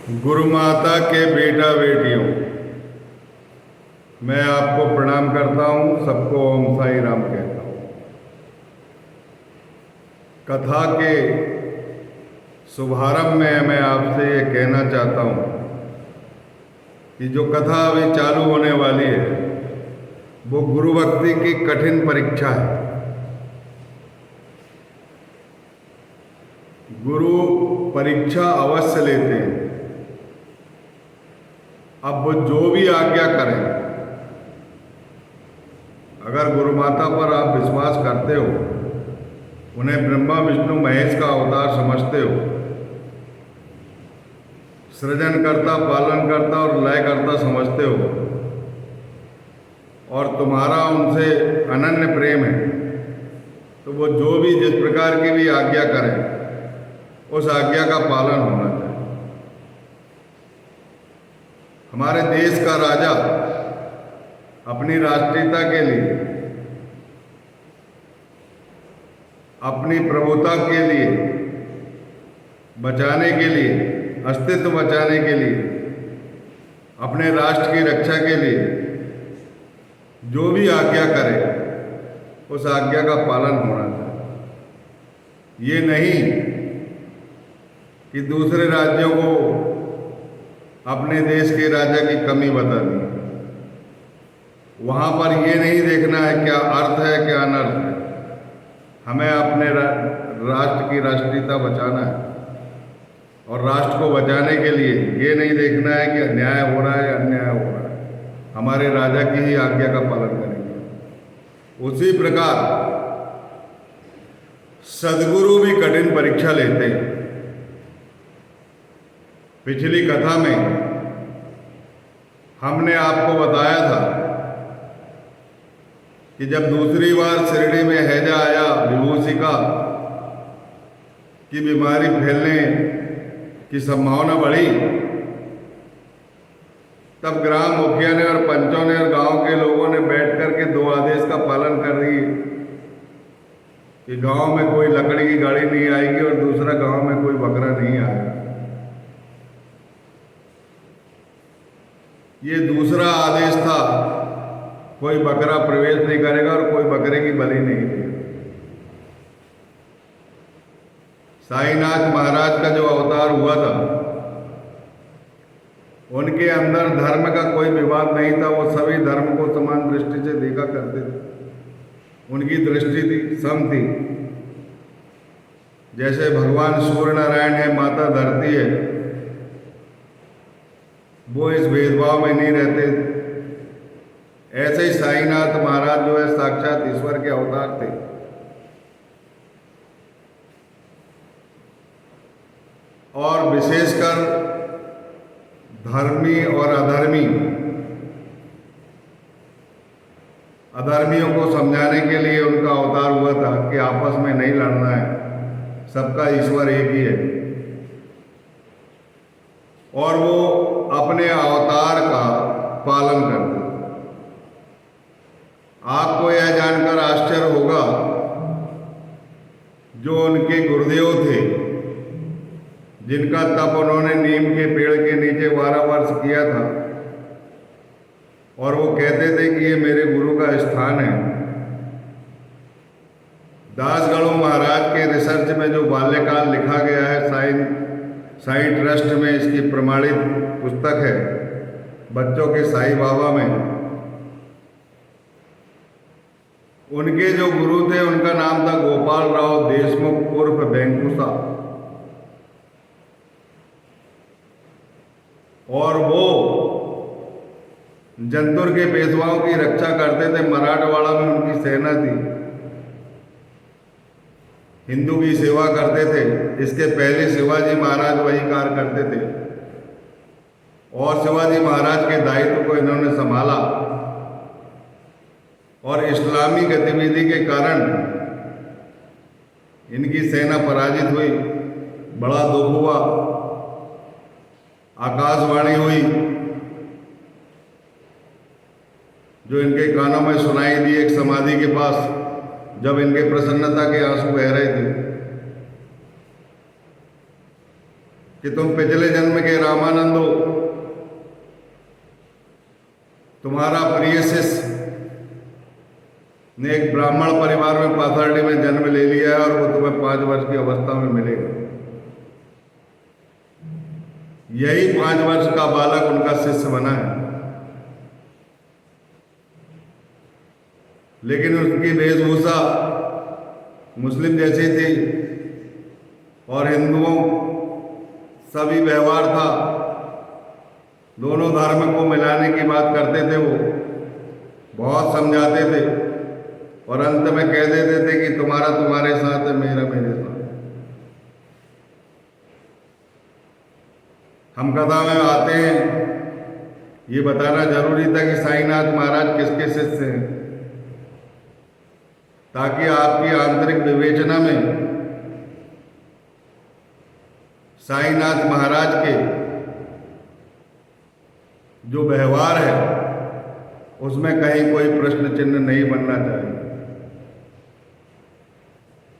गुरु माता के बेटा बेटियों, मैं आपको प्रणाम करता हूं। सबको ओम साई राम कहता हूं। कथा के शुभारंभ में मैं आपसे ये कहना चाहता हूं कि जो कथा अभी चालू होने वाली है वो गुरु भक्ति की कठिन परीक्षा है। गुरु परीक्षा अवश्य लेते हैं। अब वो जो भी आज्ञा करें, अगर गुरु माता पर आप विश्वास करते हो, उन्हें ब्रह्मा विष्णु महेश का अवतार समझते हो, सृजनकर्ता, पालनकर्ता और लयकर्ता समझते हो और तुम्हारा उनसे अनन्य प्रेम है, तो वो जो भी जिस प्रकार की भी आज्ञा करें उस आज्ञा का पालन होना चाहिए। हमारे देश का राजा अपनी राष्ट्रीयता के लिए, अपनी प्रभुता के लिए, बचाने के लिए, अस्तित्व बचाने के लिए, अपने राष्ट्र की रक्षा के लिए जो भी आज्ञा करे उस आज्ञा का पालन होना चाहिए। ये नहीं कि दूसरे राज्यों को अपने देश के राजा की कमी बता दी। वहाँ पर ये नहीं देखना है क्या अर्थ है क्या अनर्थ है। हमें अपने राष्ट्र की राष्ट्रीयता बचाना है और राष्ट्र को बचाने के लिए ये नहीं देखना है कि अन्याय हो रहा है या अन्याय हो रहा है। हमारे राजा की ही आज्ञा का पालन करेंगे। उसी प्रकार सद्गुरु भी कठिन परीक्षा लेते हैं। पिछली कथा में हमने आपको बताया था कि जब दूसरी बार शिरडी में हैजा आया, विभूषिका की बीमारी फैलने की संभावना बढ़ी, तब ग्राम मुखिया ने और पंचों ने और गांव के लोगों ने बैठ करके दो आदेश का पालन कर दिए कि गांव में कोई लकड़ी की गाड़ी नहीं आएगी और दूसरा गांव में कोई बकरा नहीं आएगा। ये दूसरा आदेश था, कोई बकरा प्रवेश नहीं करेगा और कोई बकरे की बलि नहीं देगा। साईनाथ महाराज का जो अवतार हुआ था, उनके अंदर धर्म का कोई विवाद नहीं था। वो सभी धर्म को समान दृष्टि से देखा करते थे। उनकी दृष्टि थी, सम थी। जैसे भगवान सूर्य नारायण है, माता धरती है, वो इस भेदभाव में नहीं रहते। ऐसे ही साईनाथ महाराज जो है साक्षात ईश्वर के अवतार थे। और विशेषकर धर्मी और अधर्मियों को समझाने के लिए उनका अवतार हुआ था कि आपस में नहीं लड़ना है, सबका ईश्वर एक ही है। और वो अपने अवतार का पालन करते। आपको यह जानकर आश्चर्य होगा, जो उनके गुरुदेव थे, जिनका तप उन्होंने नीम के पेड़ के नीचे 12 वर्ष किया था, और वो कहते थे कि ये मेरे गुरु का स्थान है। दासगणु महाराज के रिसर्च में जो बाल्यकाल लिखा गया है, साई ट्रस्ट में इसकी प्रमाणित पुस्तक है, बच्चों के साईं बाबा में। उनके जो गुरु थे उनका नाम था गोपाल राव देशमुख उर्फ वेंकुसा, और वो जंतुर के पेशवाओं की रक्षा करते थे। मराठवाड़ा में उनकी सेना थी, हिंदू की सेवा करते थे। इसके पहले शिवाजी महाराज वही कार्य करते थे और शिवाजी महाराज के दायित्व को इन्होंने संभाला। और इस्लामी गतिविधि के कारण इनकी सेना पराजित हुई, बड़ा दुख हुआ। आकाशवाणी हुई जो इनके कानों में सुनाई दी एक समाधि के पास, जब इनके प्रसन्नता के आंसू बह रहे थे। कि तुम पिछले जन्म के रामानंद हो। तुम्हारा प्रिय शिष्य ने एक ब्राह्मण परिवार में पाथर्डी में जन्म ले लिया है और वो तुम्हें 5 वर्ष की अवस्था में मिलेगा। यही 5 वर्ष का बालक उनका शिष्य बना है, लेकिन उसकी वेशभूषा मुस्लिम जैसी थी और हिंदुओं सभी व्यवहार था। दोनों धर्म को मिलाने की बात करते थे, वो बहुत समझाते थे और अंत में कह देते थे कि तुम्हारा तुम्हारे साथ है, मेरा मेरे साथ। हम कथा में आते हैं, ये बताना जरूरी था कि साईनाथ महाराज किसके शिष्य हैं, ताकि आपकी आंतरिक विवेचना में साईनाथ महाराज के जो व्यवहार है उसमें कहीं कोई प्रश्न चिन्ह नहीं बनना चाहिए,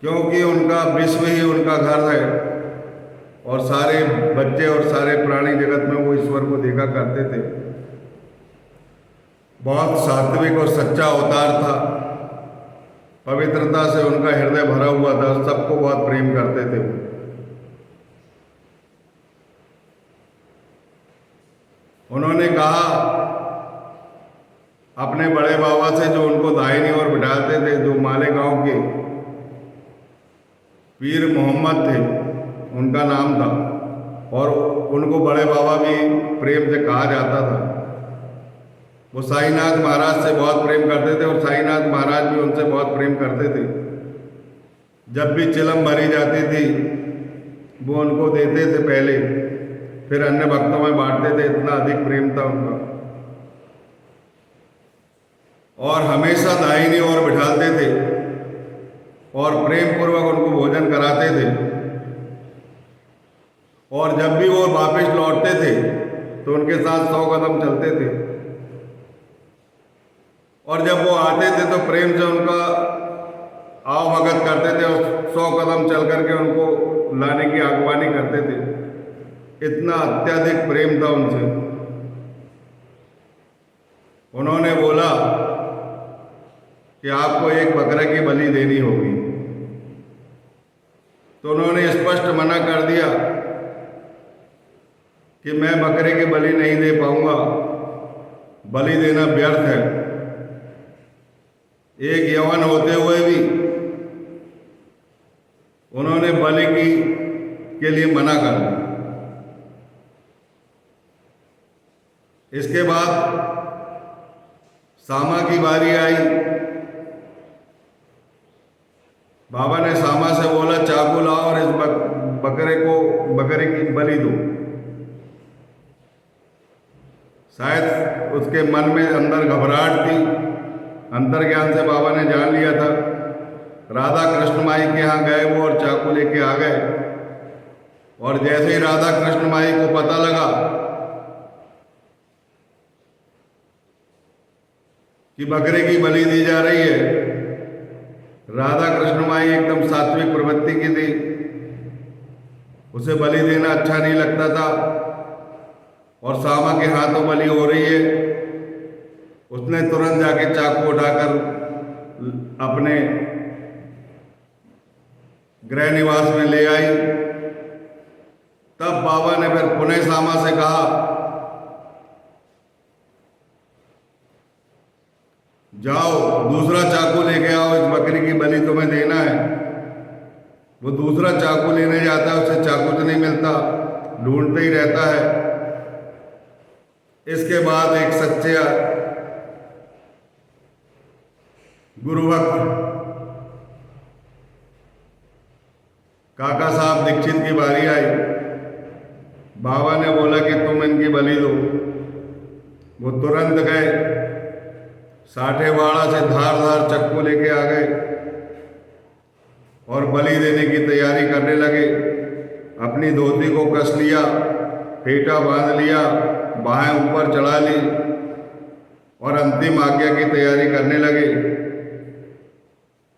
क्योंकि उनका विश्व ही उनका घर है और सारे बच्चे और सारे प्राणी जगत में वो ईश्वर को देखा करते थे। बहुत सात्विक और सच्चा अवतार था, पवित्रता से उनका हृदय भरा हुआ था, सबको बहुत प्रेम करते थे। उन्होंने कहा अपने बड़े बाबा से, जो उनको दाहिनी ओर बिठाते थे, जो मालेगांव के पीर मोहम्मद थे उनका नाम था, और उनको बड़े बाबा भी प्रेम से कहा जाता था। वो साईनाथ महाराज से बहुत प्रेम करते थे और साईनाथ महाराज भी उनसे बहुत प्रेम करते थे। जब भी चिलम भरी जाती थी वो उनको देते थे पहले, फिर अन्य भक्तों में बांटते थे, इतना अधिक प्रेम था उनका। और हमेशा दाहिनी ओर बिठाते थे और प्रेम पूर्वक उनको भोजन कराते थे। और जब भी वो वापस लौटते थे तो उनके साथ 100 कदम चलते थे, और जब वो आते थे तो प्रेम से उनका आवभगत करते थे और 100 कदम चल करके उनको लाने की अगवानी करते थे। इतना अत्यधिक प्रेम था उनसे। उन्होंने बोला कि आपको एक बकरे की बलि देनी होगी, तो उन्होंने स्पष्ट मना कर दिया कि मैं बकरे की बलि नहीं दे पाऊंगा, बलि देना व्यर्थ है। एक यवन होते हुए भी उन्होंने बलि के लिए मना कर दिया। इसके बाद सामा की बारी आई। बाबा ने सामा से बोला चाकू लाओ और इस बकरे की बलि दो। शायद उसके मन में अंदर घबराहट थी, अंतर्ज्ञान से बाबा ने जान लिया था। राधा कृष्ण माई के यहाँ गए वो और चाकू लेके आ गए, और जैसे ही राधा कृष्ण माई को पता लगा कि बकरे की बलि दी जा रही है, राधा कृष्ण माई एकदम सात्विक प्रवृत्ति की थी, उसे बलि देना अच्छा नहीं लगता था, और सामा के हाथों बलि हो रही है। उसने तुरंत जाके चाकू उठाकर अपने गृह निवास में ले आई। तब बाबा ने फिर पुनः सामा से कहा, जाओ दूसरा चाकू लेके आओ, इस बकरी की बलि तुम्हें देना है। वो दूसरा चाकू लेने जाता है, उसे चाकू तो नहीं मिलता, ढूंढते ही रहता है। इसके बाद एक सच्चे गुरुभक्त काका साहब दीक्षित की बारी आई। बाबा ने बोला कि तुम इनकी बलि दो। वो तुरंत गए, साठेवाड़ा से धार चक्कू लेके आ गए और बलि देने की तैयारी करने लगे। अपनी धोती को कस लिया, फेटा बांध लिया, बाहें ऊपर चढ़ा ली और अंतिम आज्ञा की तैयारी करने लगे।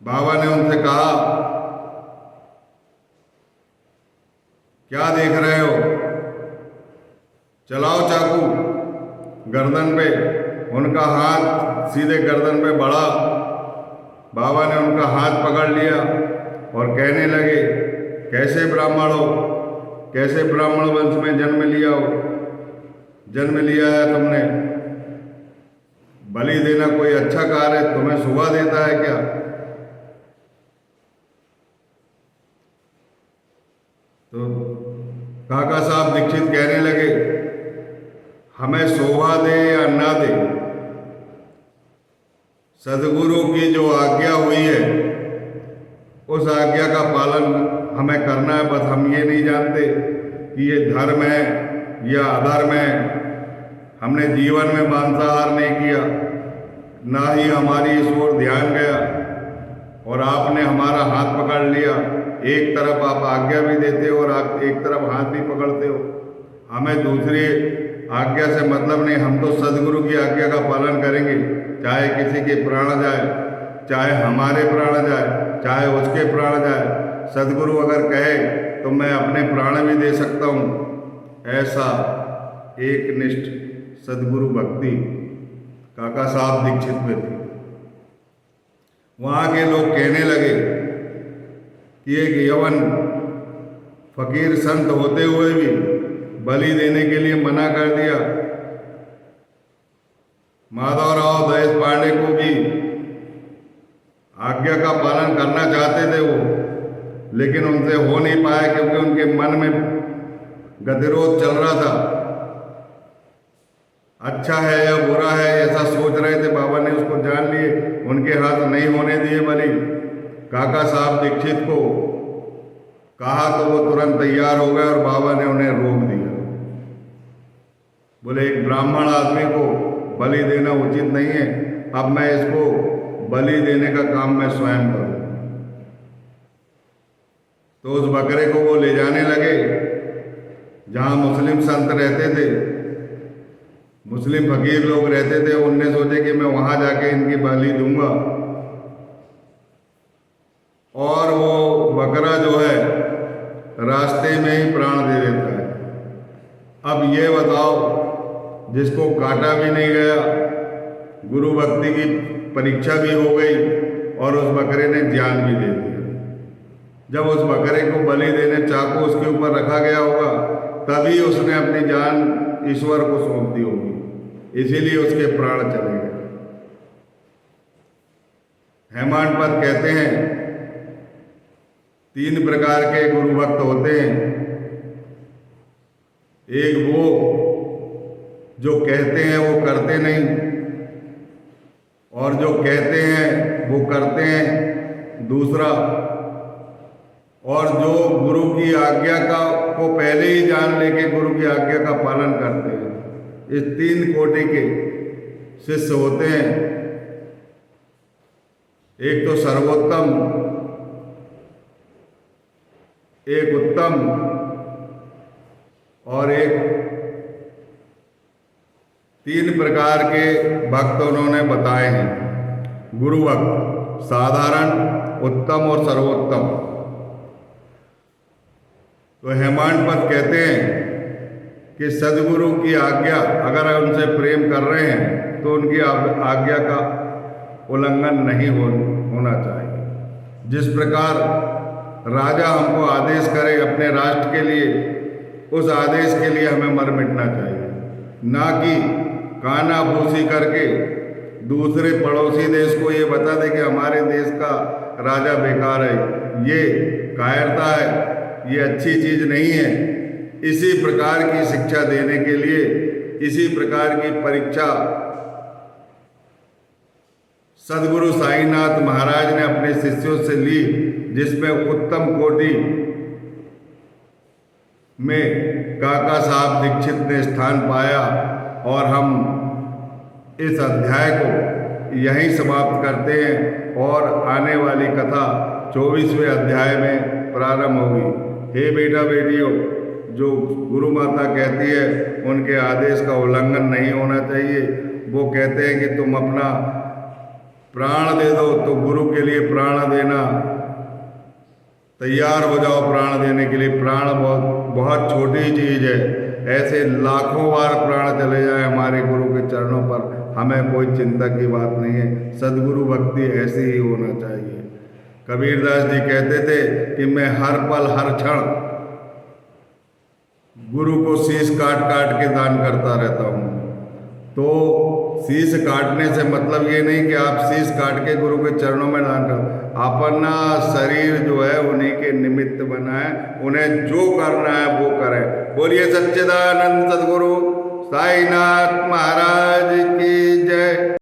बाबा ने उनसे कहा, क्या देख रहे हो? गर्दन पे उनका हाथ सीधे गर्दन पे बढ़ा। बाबा ने उनका हाथ पकड़ लिया और कहने लगे, कैसे ब्राह्मण हो, कैसे ब्राह्मण वंश में जन्म लिया हो, जन्म लिया है तुमने, बलि देना कोई अच्छा कार्य तुम्हें शोभा देता है क्या? तो काका साहब दीक्षित कहने लगे, हमें शोभा दे या ना दे, सदगुरु की जो आज्ञा हुई है उस आज्ञा का पालन हमें करना है। बस हम ये नहीं जानते कि ये धर्म है या अधर्म है। हमने जीवन में मांसाहार नहीं किया, ना ही हमारी इस ओर ध्यान गया, और आपने हमारा हाथ पकड़ लिया। एक तरफ आप आज्ञा भी देते हो और आप एक तरफ हाथ भी पकड़ते हो। हमें दूसरी आज्ञा से मतलब नहीं, हम तो सदगुरु की आज्ञा का पालन करेंगे, चाहे किसी के प्राण जाए, चाहे हमारे प्राण जाए, चाहे उसके प्राण जाए। सदगुरु अगर कहे तो मैं अपने प्राण भी दे सकता हूँ। ऐसा एक निष्ठ सदगुरु भक्ति काका साहब दीक्षित में थी। वहाँ के लोग कहने लगे कि एक यवन फकीर संत होते हुए भी बलि देने के लिए मना कर दिया। माधवराव देशपांडे को भी आज्ञा का पालन करना चाहते थे वो, लेकिन उनसे हो नहीं पाया क्योंकि उनके मन में गतिरोध चल रहा था। अच्छा है या बुरा है ऐसा सोच रहे थे। बाबा ने उसको जान लिए, उनके हाथ नहीं होने दिए बलि। काका साहब दीक्षित को कहा तो वो तुरंत तैयार हो गए और बाबा ने उन्हें रोक दिया। बोले, एक ब्राह्मण आदमी को बलि देना उचित नहीं है, अब मैं इसको बलि देने का काम मैं स्वयं करूं। तो उस बकरे को वो ले जाने लगे जहां मुस्लिम संत रहते थे, मुस्लिम फकीर लोग रहते थे। उनने सोचे कि मैं वहां जाके इनकी बलि दूंगा, और वो बकरा जो है रास्ते में ही प्राण दे देता है। अब ये बताओ, जिसको काटा भी नहीं गया, गुरु भक्ति की परीक्षा भी हो गई और उस बकरे ने जान भी दे दिया। जब उस बकरे को बलि देने चाकू उसके ऊपर रखा गया होगा, तभी उसने अपनी जान ईश्वर को सौंप दी होगी, इसीलिए उसके प्राण चले गए। हेमाडपंत कहते हैं 3 प्रकार के गुरु भक्त होते हैं। एक वो जो कहते हैं वो करते नहीं, और जो कहते हैं वो करते हैं दूसरा, और जो गुरु की आज्ञा को पहले ही जान लेके गुरु की आज्ञा का पालन करते हैं। इस 3 कोटि के शिष्य होते हैं। एक तो सर्वोत्तम, एक उत्तम, और एक 3 प्रकार के भक्त उन्होंने बताए हैं। गुरु भक्त साधारण, उत्तम और सर्वोत्तम। तो हेमाडपंत कहते हैं कि सदगुरु की आज्ञा अगर उनसे प्रेम कर रहे हैं तो उनकी आज्ञा का उल्लंघन नहीं होना चाहिए। जिस प्रकार राजा हमको आदेश करे अपने राष्ट्र के लिए, उस आदेश के लिए हमें मर मिटना चाहिए, ना कि काना भूसी करके दूसरे पड़ोसी देश को ये बता दे कि हमारे देश का राजा बेकार है। ये कायरता है, ये अच्छी चीज नहीं है। इसी प्रकार की शिक्षा देने के लिए, इसी प्रकार की परीक्षा सदगुरु साईनाथ महाराज ने अपने शिष्यों से ली, जिसमें उत्तम कोटि में काका साहब दीक्षित ने स्थान पाया। और हम इस अध्याय को यहीं समाप्त करते हैं और आने वाली कथा 24वें अध्याय में प्रारंभ होगी। हे बेटा बेटियों, जो गुरु माता कहती है उनके आदेश का उल्लंघन नहीं होना चाहिए। वो कहते हैं कि तुम अपना प्राण दे दो, तो गुरु के लिए प्राण देना, तैयार हो जाओ प्राण देने के लिए। प्राण बहुत छोटी चीज़ है, ऐसे लाखों बार प्राण चले जाए हमारे गुरु के के चरणों पर हमें कोई चिंता की बात नहीं है। सदगुरु भक्ति ऐसी ही होना चाहिए। कबीरदास जी कहते थे कि मैं हर पल हर क्षण गुरु को शीश काट काट के दान करता रहता हूँ। तो शीश काटने से मतलब ये नहीं कि आप शीश काट के गुरु के चरणों में दान करो। अपना शरीर जो है उन्हीं के निमित्त बनाए, उन्हें जो करना है वो करें। बोलिए सच्चिदानंद सदगुरु साईनाथ महाराज की जय।